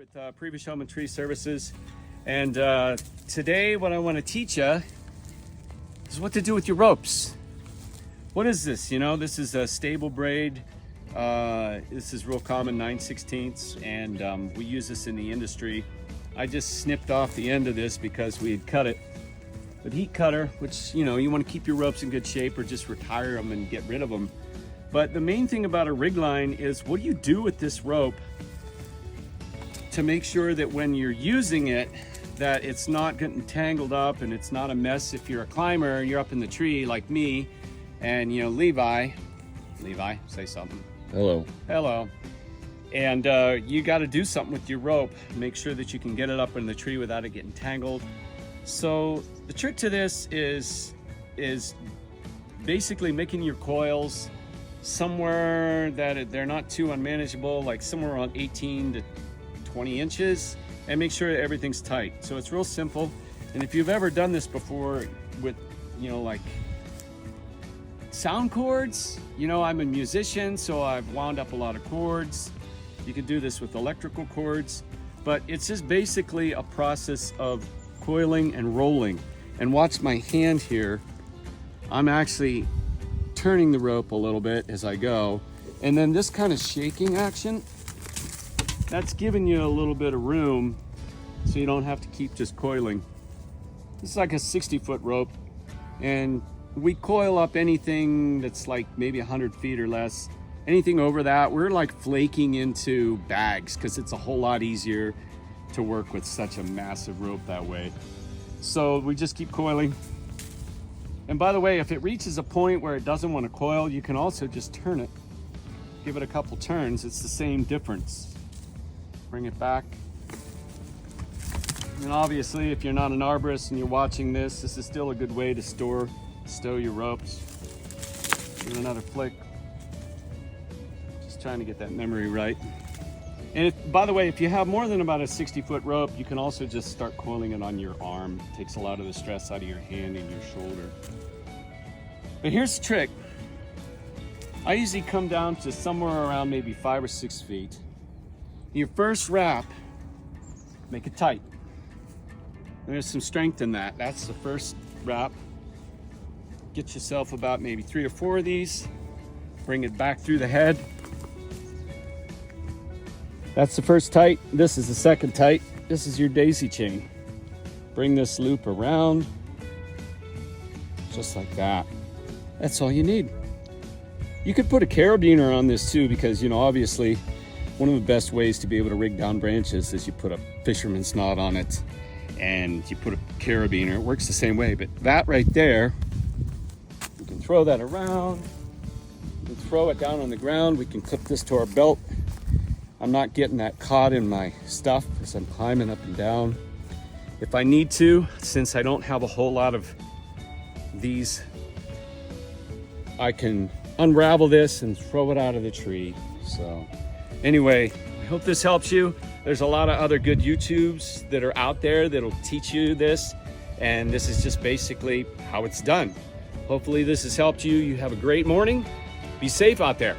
with Previous Home and Tree Services, and today what I want to teach you is what to do with your ropes. What is this? You know, this is a stable braid. This is real common, 9/16, and we use this in the industry. I just snipped off the end of this because we had cut it with heat cutter, which, you know, you want to keep your ropes in good shape or just retire them and get rid of them. But the main thing about a rig line is, what do you do with this rope to make sure that when you're using it, that it's not getting tangled up and it's not a mess. If you're a climber and you're up in the tree like me, and you know, Levi, say something. Hello. And you got to do something with your rope. Make sure that you can get it up in the tree without it getting tangled. So the trick to this is basically making your coils somewhere that they're not too unmanageable, like somewhere around 18 to 20 inches, and make sure that everything's tight. So it's real simple. And if you've ever done this before with, you know, like sound cords, you know, I'm a musician, so I've wound up a lot of cords. You can do this with electrical cords, but it's just basically a process of coiling and rolling. And watch my hand here. I'm actually turning the rope a little bit as I go. And then this kind of shaking action, that's giving you a little bit of room so you don't have to keep just coiling. This is like a 60-foot rope, and we coil up anything that's like maybe 100 feet or less. Anything over that, we're like flaking into bags because it's a whole lot easier to work with such a massive rope that way. So we just keep coiling. And by the way, if it reaches a point where it doesn't want to coil, you can also just turn it. Give it a couple turns, it's the same difference. Bring it back. And obviously, if you're not an arborist and you're watching this, this is still a good way to stow your ropes. Give it another flick. Just trying to get that memory right. And by the way, if you have more than about a 60-foot rope, you can also just start coiling it on your arm. It takes a lot of the stress out of your hand and your shoulder. But here's the trick. I usually come down to somewhere around maybe 5 or 6 feet. Your first wrap, make it tight. There's some strength in that. That's the first wrap. Get yourself about maybe 3 or 4 of these. Bring it back through the head. That's the first tight. This is the second tight. This is your daisy chain. Bring this loop around, just like that. That's all you need. You could put a carabiner on this too, because, you know, obviously one of the best ways to be able to rig down branches is you put a fisherman's knot on it and you put a carabiner. It works the same way, but that right there, you can throw that around, you can throw it down on the ground. We can clip this to our belt. I'm not getting that caught in my stuff as I'm climbing up and down. If I need to, since I don't have a whole lot of these, I can unravel this and throw it out of the tree. So anyway, I hope this helps you. There's a lot of other good YouTubes that are out there that'll teach you this, and this is just basically how it's done. Hopefully this has helped you. You have a great morning. Be safe out there.